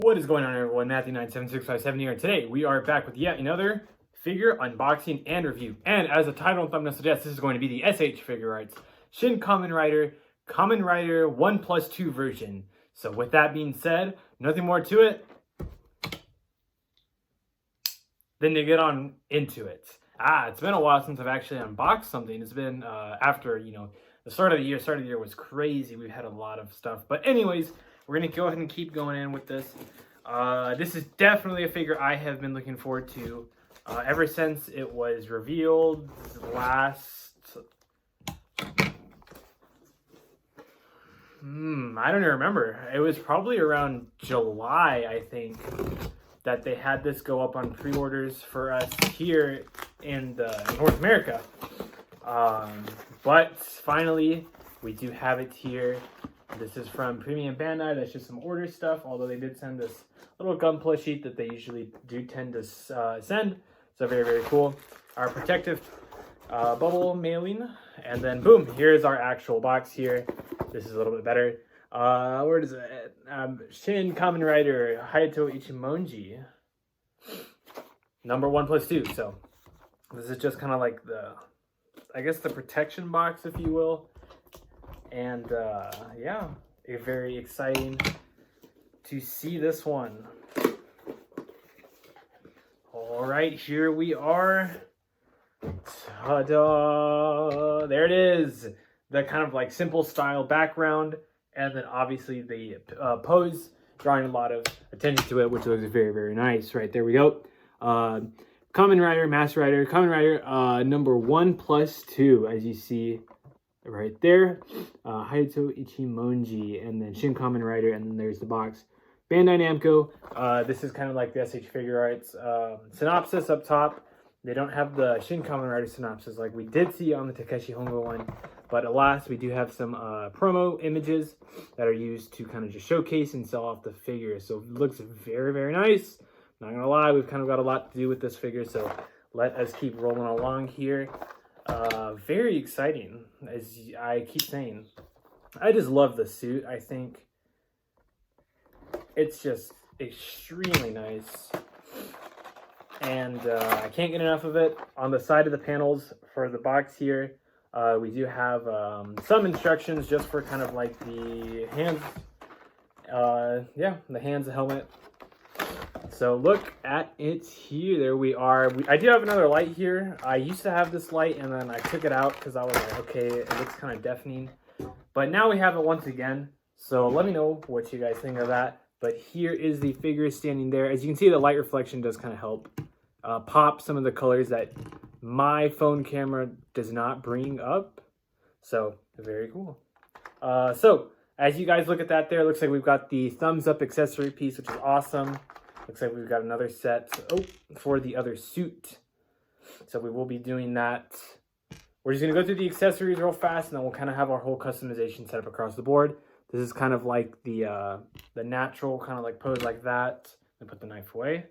What is going on, everyone? Matthew97657 here. Today we are back with yet another figure unboxing and review. And as the title and thumbnail suggests, this is going to be the SH Figurarts Shin Kamen Rider 1+2 version. So with that being said, nothing more to it than to get on into it. It's been a while since I've actually unboxed something. It's been after, the start of the year was crazy. We've had a lot of stuff. But anyways, we're going to go ahead and keep going in with this. This is definitely a figure I have been looking forward to ever since it was revealed last... I don't even remember. It was probably around July, I think, that they had this go up on pre-orders for us here in North America. But finally, we do have it here. This is from Premium Bandai. That's just some order stuff, although they did send this little gunpla sheet that they usually do tend to send. So very, very cool. Our protective bubble mailing. And then boom, here's our actual box here. This is a little bit better. Where is it? Shin Kamen Rider Hayato Ichimonji. Number 1+2. So this is just kind of like the protection box, if you will. And yeah, very exciting to see this one. All right, here we are. Ta-da! There it is. The kind of like simple style background, and then obviously the pose, drawing a lot of attention to it, which looks very, very nice. Right, there we go. Kamen Rider, Master Rider, Kamen Rider number 1+2, as you see right there. Hayato Ichimonji, and then Shin Kamen Rider, and then there's the box. Bandai Namco. This is kind of like the SH Figurarts synopsis up top. They don't have the Shin Kamen Rider synopsis like we did see on the Takeshi Hongo one. But alas, we do have some promo images that are used to kind of just showcase and sell off the figure. So it looks very, very nice. Not gonna lie, we've kind of got a lot to do with this figure. So let us keep rolling along here. Very exciting, as I keep saying. I just love the suit. I think it's just extremely nice. And I can't get enough of it. On the side of the panels for the box here, we do have some instructions just for kind of like the hands. Yeah, the hands, the helmet. So look at it here. There we are. I do have another light here. I used to have this light and then I took it out because I was like, okay, it looks kind of deafening. But now we have it once again. So let me know what you guys think of that. But here is the figure standing there. As you can see, the light reflection does kind of help pop some of the colors that my phone camera does not bring up. So very cool. So as you guys look at that there, it looks like we've got the thumbs up accessory piece, which is awesome. Looks like we've got another set for the other suit. So we will be doing that. We're just going to go through the accessories real fast, and then we'll kind of have our whole customization set up across the board. This is kind of like the natural kind of like pose like that. And put the knife away.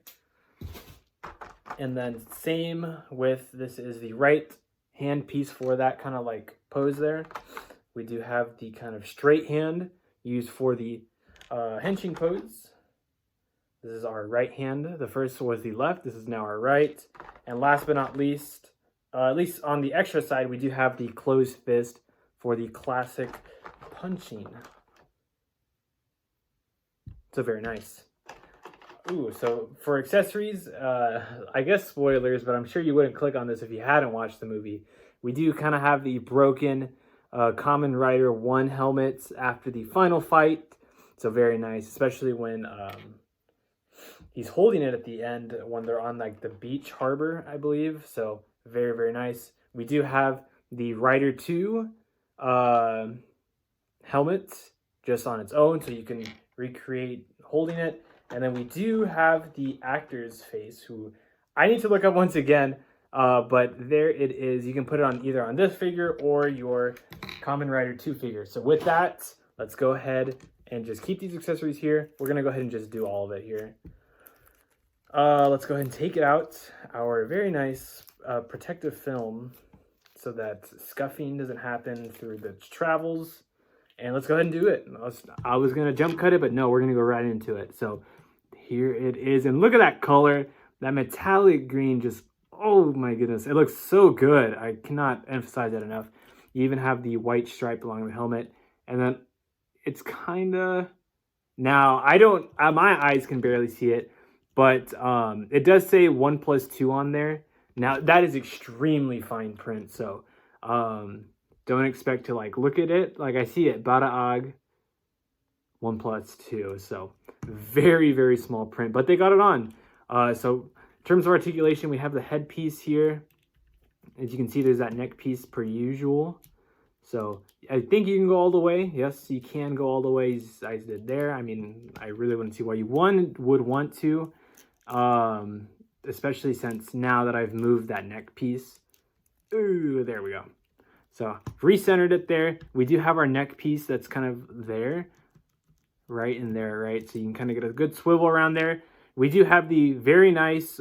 And then same with, this is the right hand piece for that kind of like pose there. We do have the kind of straight hand used for the henching pose. This is our right hand. The first was the left. This is now our right. And last but not least, at least on the extra side, we do have the closed fist for the classic punching. So very nice. Ooh, so for accessories, I guess spoilers, but I'm sure you wouldn't click on this if you hadn't watched the movie. We do kind of have the broken Kamen Rider 1 helmets after the final fight. So very nice, especially when he's holding it at the end when they're on like the beach harbor, I believe. So very, very nice. We do have the Rider 2 helmet just on its own, so you can recreate holding it. And then we do have the actor's face, who I need to look up once again, but there it is. You can put it on either on this figure or your Kamen Rider 2 figure. So with that, let's go ahead and just keep these accessories here. We're going to go ahead and just do all of it here. Let's go ahead and take it out. Our very nice protective film so that scuffing doesn't happen through the travels. And let's go ahead and do it. I was going to jump cut it, but no, we're going to go right into it. So here it is. And look at that color. That metallic green just, oh my goodness. It looks so good. I cannot emphasize that enough. You even have the white stripe along the helmet. And then it's kind of, now I don't, my eyes can barely see it, but it does say 1+2 on there. Now that is extremely fine print. So don't expect to like look at it. Like I see it, Badaag 1+2. So very, very small print, but they got it on. So in terms of articulation, we have the headpiece here. As you can see, there's that neck piece per usual. So I think you can go all the way. Yes, you can go all the way as I did there. I mean, I really wouldn't see why you would want to, especially since now that I've moved that neck piece. Ooh, there we go. So recentered it there. We do have our neck piece that's kind of there, right in there, right? So you can kind of get a good swivel around there. We do have the very nice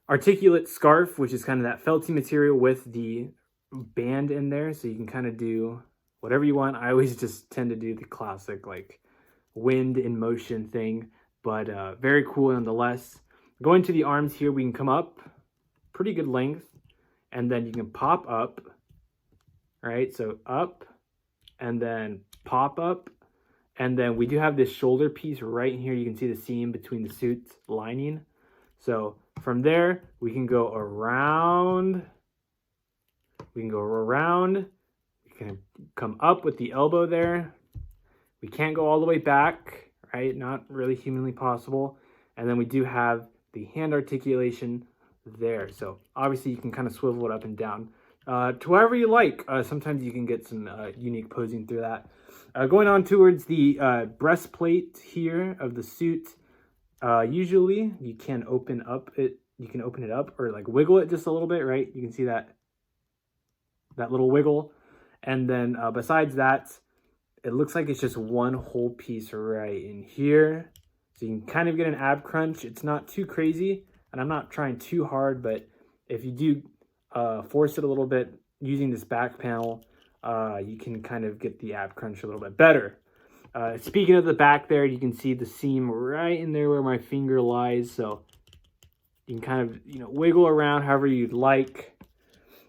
articulate scarf, which is kind of that felty material with the band in there. So you can kind of do whatever you want. I always just tend to do the classic like wind in motion thing, but very cool nonetheless. Going to the arms here, we can come up pretty good length, and then you can pop up, right? So up and then pop up. And then we do have this shoulder piece right here. You can see the seam between the suit lining. So from there, we can go around. We can go around. We can come up with the elbow there. We can't go all the way back, right? Not really humanly possible. And then we do have the hand articulation there. So obviously you can kind of swivel it up and down to wherever you like. Sometimes you can get some unique posing through that. Going on towards the breastplate here of the suit, usually you can open up it. You can open it up or like wiggle it just a little bit, right? You can see that little wiggle. And then besides that, it looks like it's just one whole piece right in here. So you can kind of get an ab crunch. It's not too crazy, and I'm not trying too hard, but if you do force it a little bit using this back panel, you can kind of get the ab crunch a little bit better. Speaking of the back there, you can see the seam right in there where my finger lies. So you can kind of, wiggle around however you'd like.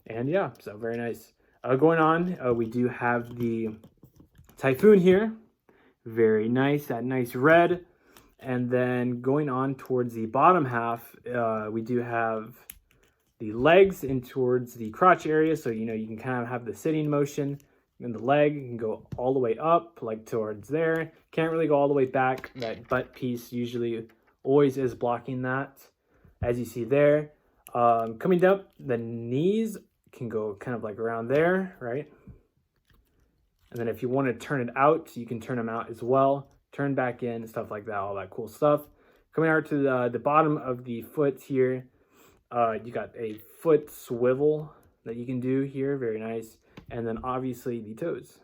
And yeah, so very nice. Going on, we do have the Typhoon here. Very nice, that nice red. And then going on towards the bottom half, we do have the legs in towards the crotch area. So, you can kind of have the sitting motion in the leg. You can go all the way up, like towards there. Can't really go all the way back. That butt piece usually always is blocking that, as you see there. Coming down, the knees can go kind of like around there, right? And then if you want to turn it out, you can turn them out as well. Turn back in, stuff like that, all that cool stuff. Coming out to the bottom of the foot here, you got a foot swivel that you can do here, very nice. And then obviously the toes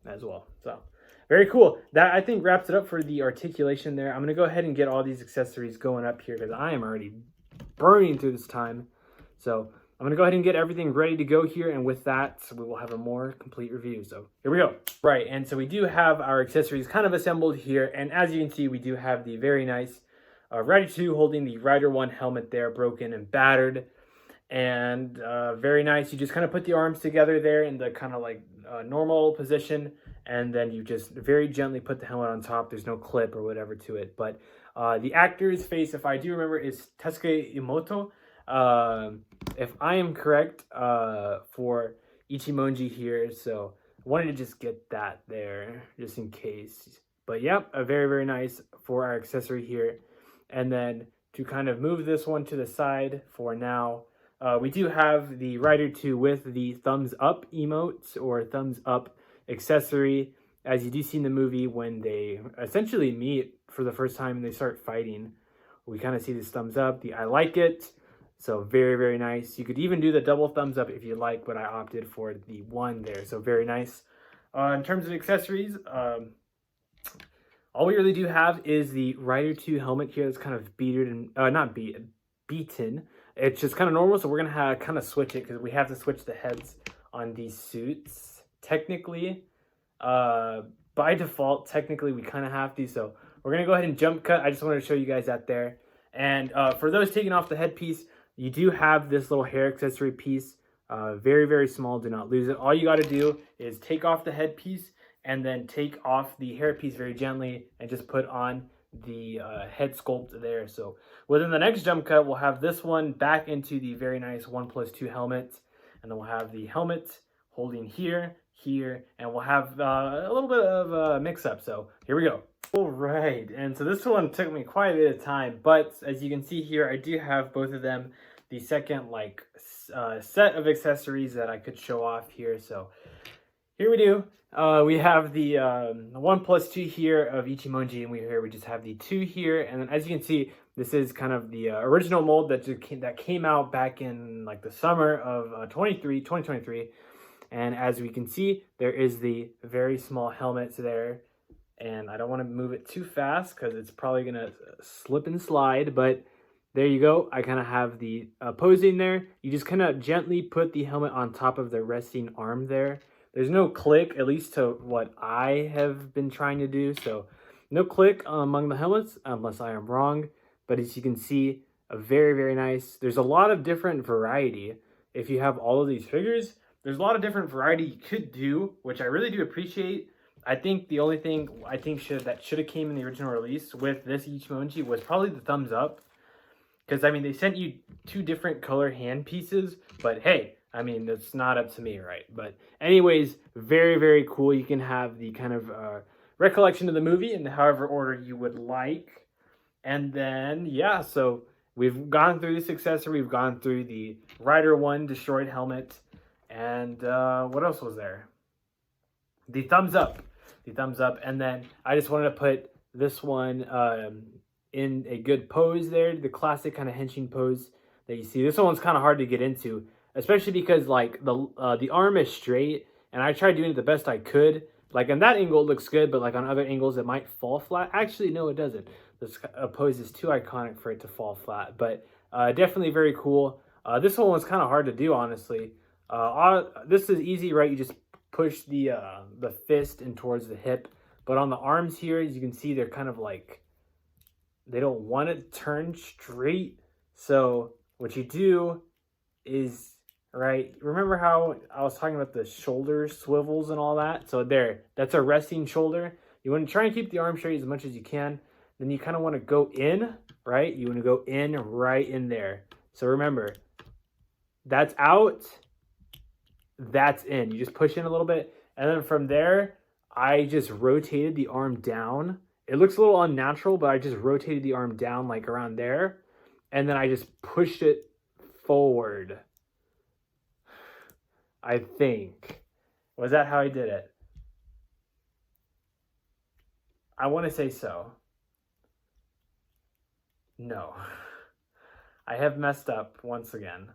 as well. So very cool. That I think wraps it up for the articulation there. I'm gonna go ahead and get all these accessories going up here because I am already burning through this time. So I'm gonna go ahead and get everything ready to go here, and with that, we will have a more complete review. So here we go. Right, and so we do have our accessories kind of assembled here, and as you can see, we do have the very nice Rider 2 holding the Rider 1 helmet there, broken and battered, and very nice. You just kind of put the arms together there in the kind of like normal position, and then you just very gently put the helmet on top. There's no clip or whatever to it, but the actor's face, if I do remember, is Tesuke Imoto. If I am correct, for Ichimonji here, so I wanted to just get that there just in case. But yep, a very, very nice for our accessory here. And then to kind of move this one to the side for now, we do have the Rider 2 with the thumbs up emote or thumbs up accessory. As you do see in the movie, when they essentially meet for the first time and they start fighting, we kind of see this thumbs up, the I like it. So very, very nice. You could even do the double thumbs up if you like, but I opted for the one there. So very nice. In terms of accessories, all we really do have is the Rider 2 helmet here that's kind of beaten. It's just kind of normal, so we're going to kind of switch it because we have to switch the heads on these suits. Technically, by default, we kind of have to. So we're going to go ahead and jump cut. I just wanted to show you guys that there. And for those taking off the headpiece, you do have this little hair accessory piece. Very, very small. Do not lose it. All you got to do is take off the headpiece and then take off the hairpiece very gently and just put on the head sculpt there. So within the next jump cut, we'll have this one back into the very nice 1+2 helmet. And then we'll have the helmet holding here, and we'll have a little bit of a mix-up. So here we go. All right, and so this one took me quite a bit of time, but as you can see here, I do have both of them. The second set of accessories that I could show off here. So here we do. We have the 1+2 here of Ichimonji, and we just have the 2 here. And then as you can see, this is kind of the original mold that came out back in like the summer of 2023. And as we can see, there is the very small helmet there. And I don't want to move it too fast because it's probably going to slip and slide. But there you go. I kind of have the posing there. You just kind of gently put the helmet on top of the resting arm there. There's no click, at least to what I have been trying to do. So no click among the helmets, unless I am wrong. But as you can see, a very, very nice. There's a lot of different variety. If you have all of these figures, there's a lot of different variety you could do, which I really do appreciate. I think the only thing that should have came in the original release with this Ichimonji was probably the thumbs up. Because, I mean, they sent you 2 different color hand pieces, but hey, I mean, that's not up to me, right? But anyways, very, very cool. You can have the kind of recollection of the movie in however order you would like. And then, yeah, so we've gone through this accessory. We've gone through the Rider 1 destroyed helmet. And what else was there? The thumbs up. The thumbs up. And then I just wanted to put this one in a good pose there. The classic kind of henching pose that you see. This one's kind of hard to get into, especially because like the arm is straight. And I tried doing it the best I could. Like on that angle, it looks good. But like on other angles, it might fall flat. Actually, no, it doesn't. This pose is too iconic for it to fall flat. But definitely very cool. This one was kind of hard to do, honestly. This is easy, right? You just push the fist in towards the hip. But on the arms here, as you can see, they're kind of like, they don't want it to turn straight. So what you do is, right, remember how I was talking about the shoulder swivels and all that? So there, that's a resting shoulder. You want to try and keep the arm straight as much as you can. Then you kind of want to go in, right? You want to go in right in there. So remember, that's out, that's in. You just push in a little bit. And then from there, I just rotated the arm down. It looks a little unnatural, but I just rotated the arm down like around there. And then I just pushed it forward. I think. Was that how I did it? I want to say so. No. I have messed up once again.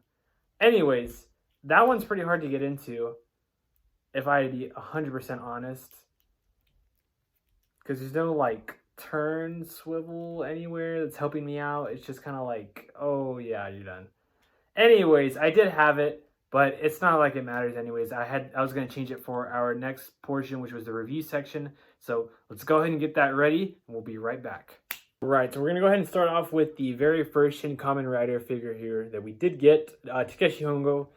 Anyways, that one's pretty hard to get into, if I be 100% honest. Because there's no, like, turn swivel anywhere that's helping me out. It's just kind of like, oh, yeah, you're done. Anyways, I did have it, but it's not like it matters anyways. I was going to change it for our next portion, which was the review section. So let's go ahead and get that ready, and we'll be right back. Right, so we're going to go ahead and start off with the very first Shin Kamen Rider figure here that we did get, Takeshi Hongo,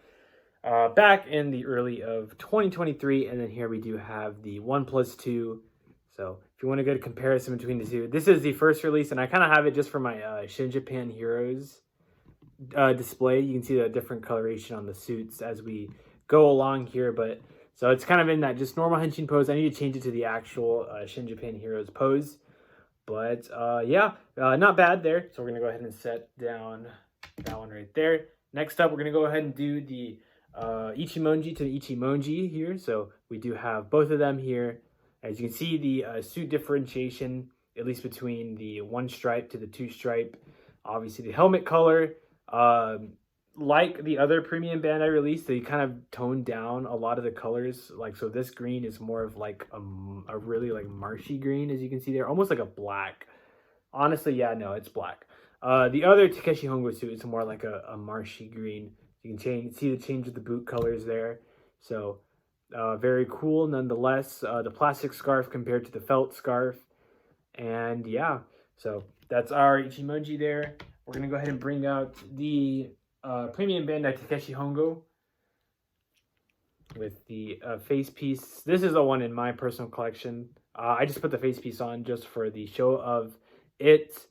back in the early of 2023. And then here we do have the 1+2. So if you want a good comparison between the two, this is the first release, and I kind of have it just for my Shin Japan Heroes display. You can see the different coloration on the suits as we go along here, but so it's kind of in that just normal henshin pose. I need to change it to the actual Shin Japan Heroes pose. But yeah, not bad there. So we're going to go ahead and set down that one right there. Next up, we're going to go ahead and do the Ichimonji to the Ichimonji here. So we do have both of them here. As you can see, the suit differentiation, at least between the 1 stripe to the 2 stripe. Obviously, the helmet color, like the other premium band I released, they kind of toned down a lot of the colors. Like, so this green is more of like a really like marshy green, as you can see there, almost like a black. Honestly, yeah, no, it's black. The other Takeshi Hongo suit is more like a marshy green. You can see the change of the boot colors there. So very cool nonetheless. The plastic scarf compared to the felt scarf. And yeah, so that's our Ichimonji there. We're gonna go ahead and bring out the premium Bandai Takeshi Hongo with the face piece. This is the one in my personal collection. I just put the face piece on just for the show of it,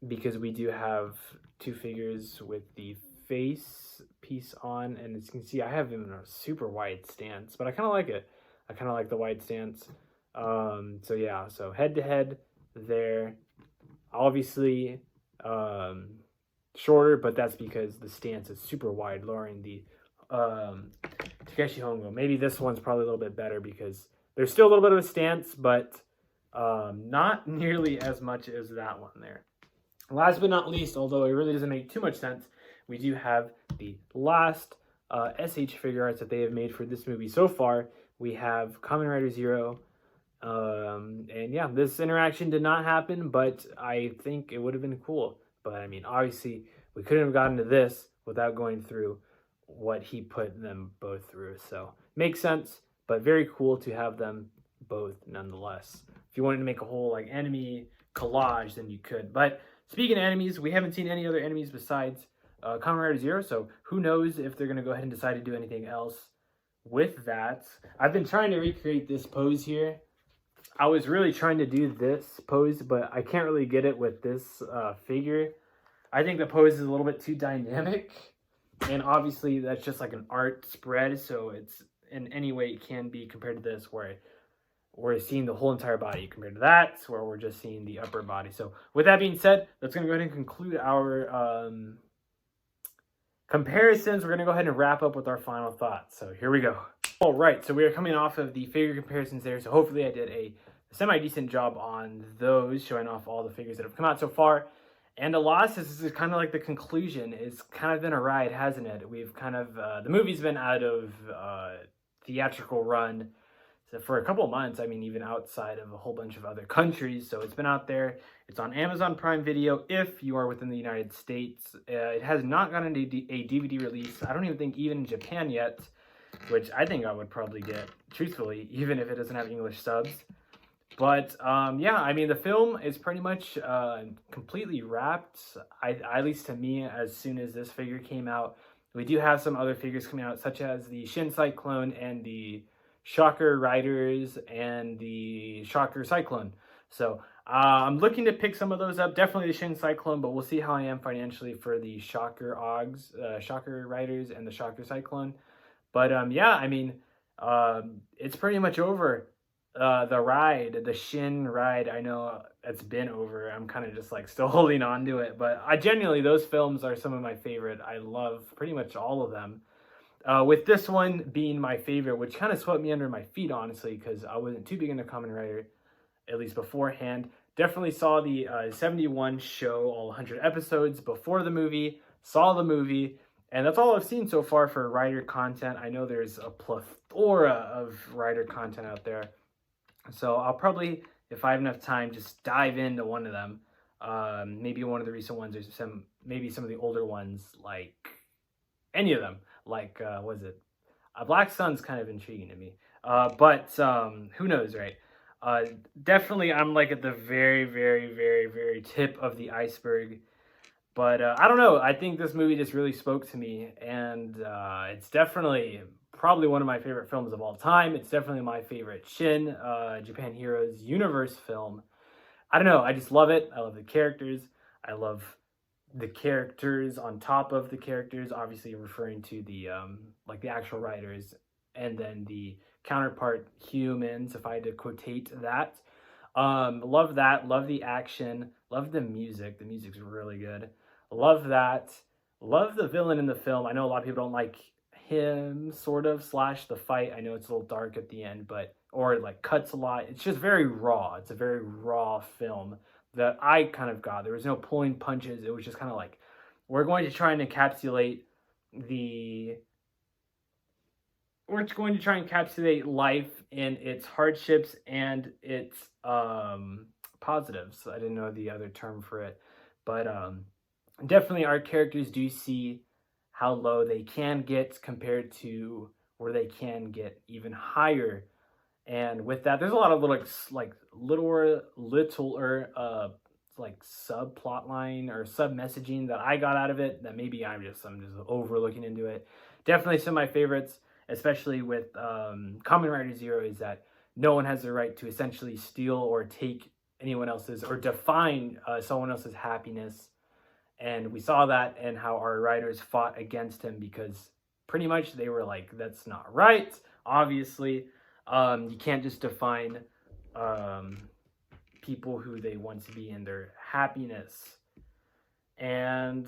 because we do have two figures with the face piece on, and as you can see, I have him in a super wide stance, but I kind of like it. I kind of like the wide stance. So yeah, so head to head there, obviously shorter, but that's because the stance is super wide, lowering the Takeshi Hongo. Maybe this one's probably a little bit better because there's still a little bit of a stance, but not nearly as much as that one there. Last but not least, although it really doesn't make too much sense, we do have the last SH Figurarts that they have made for this movie so far. We have Kamen Rider Zero. And yeah, this interaction did not happen, but I think it would have been cool. But I mean, obviously, we couldn't have gotten to this without going through what he put them both through. So, makes sense, but very cool to have them both nonetheless. If you wanted to make a whole like enemy collage, then you could. But speaking of enemies, we haven't seen any other enemies besides Kamen Rider Zero, so who knows if they're going to go ahead and decide to do anything else with that. I've been trying to recreate this pose here. I was really trying to do this pose, but I can't really get it with this figure. I think the pose is a little bit too dynamic, and obviously that's just like an art spread, so it's in any way it can be compared to this, where we're seeing the whole entire body compared to that, where we're just seeing the upper body. So with that being said, that's going to go ahead and conclude our comparisons. We're going to go ahead and wrap up with our final thoughts. So here we go. All right, so we are coming off of the figure comparisons there, so hopefully I did a semi-decent job on those, showing off all the figures that have come out so far. And Alas, this is kind of like the conclusion. It's kind of been a ride, hasn't it? We've kind of, the movie's been out of theatrical run for a couple of months. I mean, even outside of a whole bunch of other countries. So it's been out there. It's on Amazon Prime Video if you are within the United States. It has not gotten a DVD release. I don't even think even in Japan yet, which I think I would probably get, truthfully, even if it doesn't have English subs. But yeah, I mean, the film is pretty much completely wrapped, at least to me, as soon as this figure came out. We do have some other figures coming out, such as the Shin Cyclone and the Shocker Riders and the Shocker Cyclone. So I'm looking to pick some of those up. Definitely the Shin Cyclone, but we'll see how I am financially for the Shocker Shocker Riders and the Shocker Cyclone. But yeah, I mean, it's pretty much over. The ride, the Shin ride, I know it's been over. I'm kind of just like still holding on to it, but I genuinely, those films are some of my favorite. I love pretty much all of them. With this one being my favorite, which kind of swept me under my feet, honestly, because I wasn't too big into Kamen Rider, at least beforehand. Definitely saw the 71 show, all 100 episodes before the movie, saw the movie, and that's all I've seen so far for Rider content. I know there's a plethora of Rider content out there. So I'll probably, if I have enough time, just dive into one of them. Maybe one of the recent ones, or maybe some of the older ones, like any of them. Like, was it? Black Sun's kind of intriguing to me. But who knows, right? Definitely, I'm like at the very, very, very, very tip of the iceberg. But I don't know. I think this movie just really spoke to me, and it's definitely probably one of my favorite films of all time. It's definitely my favorite Shin, Japan Heroes universe film. I don't know. I just love it. I love the characters. I love the characters on top of the characters, obviously referring to the like the actual writers, and then the counterpart humans, if I had to quotate that. Love that. Love the action. Love the music. The music's really good. Love that. Love the villain in the film. I know a lot of people don't like him, sort of, / the fight. I know it's a little dark at the end, but, or it like cuts a lot. It's just very raw. It's a very raw film that I kind of got. There was no pulling punches. It was just kind of like, we're going to try and encapsulate life in its hardships and its positives. I didn't know the other term for it, but definitely our characters do see how low they can get compared to where they can get even higher. And with that, there's a lot of little like littler like subplot line or sub messaging that I got out of it that maybe I'm just overlooking into it. Definitely some of my favorites, especially with Kamen Rider Zero, is that no one has the right to essentially steal or take anyone else's or define someone else's happiness. And we saw that and how our writers fought against him because pretty much they were like, that's not right. Obviously, you can't just define people who they want to be in their happiness. And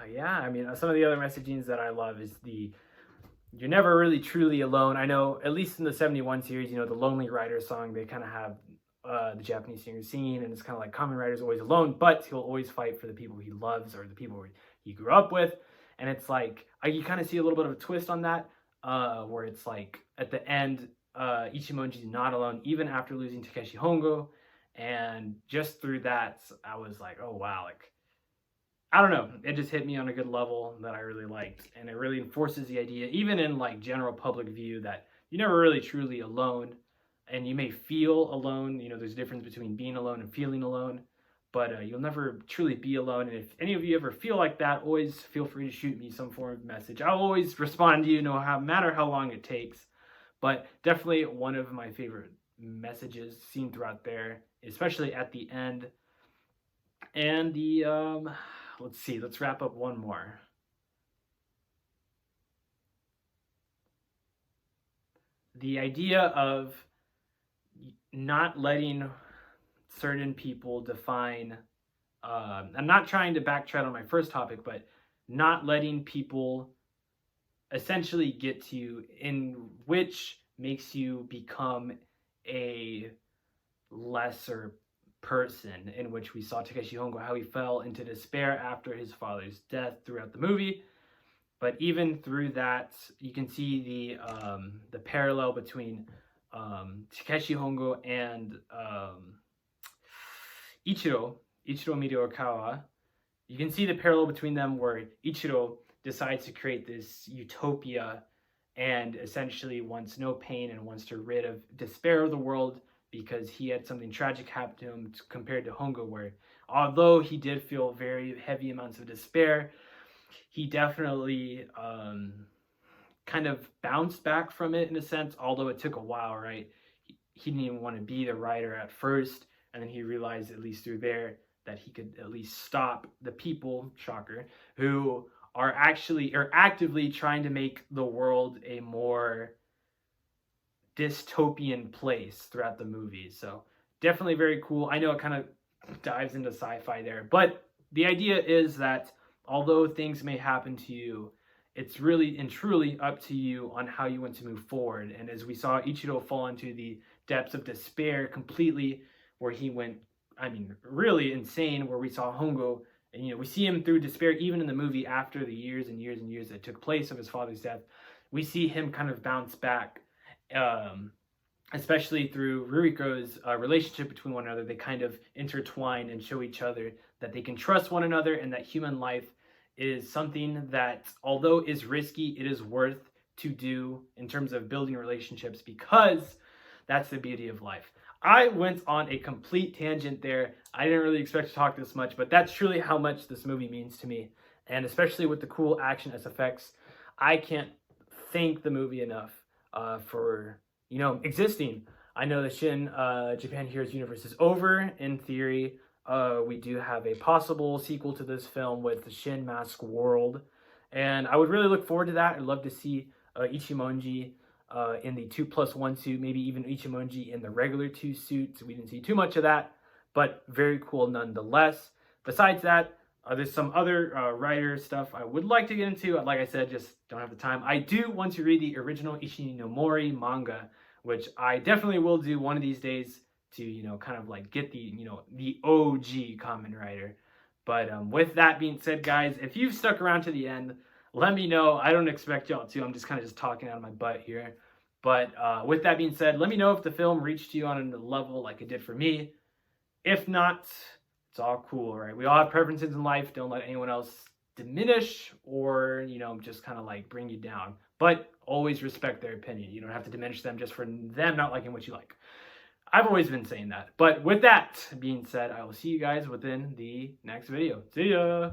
yeah, I mean, some of the other messagings that I love is you're never really truly alone. I know, at least in the 71 series, the Lonely Rider song, they kind of have the Japanese singer singing, and it's kind of like Kamen Rider's always alone, but he'll always fight for the people he loves or the people he grew up with. And it's like, you kind of see a little bit of a twist on that, where it's like, at the end, Ichimonji's not alone, even after losing Takeshi Hongo. And just through that, I was like, oh wow, like, I don't know, it just hit me on a good level that I really liked. And it really enforces the idea, even in like general public view, that you're never really truly alone. And you may feel alone, there's a difference between being alone and feeling alone, but you'll never truly be alone. And if any of you ever feel like that, always feel free to shoot me some form of message. I'll always respond to you, no matter how long it takes. But definitely one of my favorite messages seen throughout there, especially at the end. And the, let's wrap up one more. The idea of not letting certain people define, I'm not trying to backtrack on my first topic, but not letting people essentially get to you, in which makes you become a lesser person, in which we saw Takeshi Hongo, how he fell into despair after his father's death throughout the movie. But even through that, you can see the parallel between Takeshi Hongo and Ichiro Mirokawa. You can see the parallel between them, where Ichiro decides to create this utopia and essentially wants no pain and wants to rid of despair of the world because he had something tragic happen to him, compared to Hongo, where although he did feel very heavy amounts of despair, he definitely kind of bounced back from it in a sense, although it took a while, right? He didn't even want to be the writer at first, and then he realized, at least through there, that he could at least stop the people, shocker, who are actively trying to make the world a more dystopian place throughout the movie. So definitely very cool. I know it kind of dives into sci-fi there, but the idea is that although things may happen to you, it's really and truly up to you on how you want to move forward. And as we saw Ichiro fall into the depths of despair completely, where he went, really insane, where we saw Hongo, and we see him through despair even in the movie after the years and years and years that took place of his father's death. We see him kind of bounce back, especially through Ruriko's relationship between one another. They kind of intertwine and show each other that they can trust one another, and that human life is something that, although is risky, it is worth to do in terms of building relationships, because that's the beauty of life. I went on a complete tangent there. I didn't really expect to talk this much, but that's truly how much this movie means to me. And especially with the cool action SFX, I can't thank the movie enough for, existing. I know the Shin Japan Heroes universe is over, in theory. We do have a possible sequel to this film with the Shin Mask World, and I would really look forward to that. I'd love to see Ichimonji in the 2+1 suit, maybe even Ichimonji in the regular 2 suit. We didn't see too much of that, but very cool nonetheless. Besides that, there's some other writer stuff I would like to get into. Like I said, just don't have the time. I do want to read the original Ishinomori manga, which I definitely will do one of these days, to kind of like get the the OG Kamen Rider. But with that being said, guys, if you've stuck around to the end, let me know. I don't expect y'all to. I'm just kind of talking out of my butt here. But with that being said, let me know if the film reached you on a level like it did for me. If not, it's all cool, right? We all have preferences in life. Don't let anyone else diminish or just kind of like bring you down. but always respect their opinion. You don't have to diminish them just for them not liking what you like. I've always been saying that. But with that being said, I will see you guys within the next video. See ya!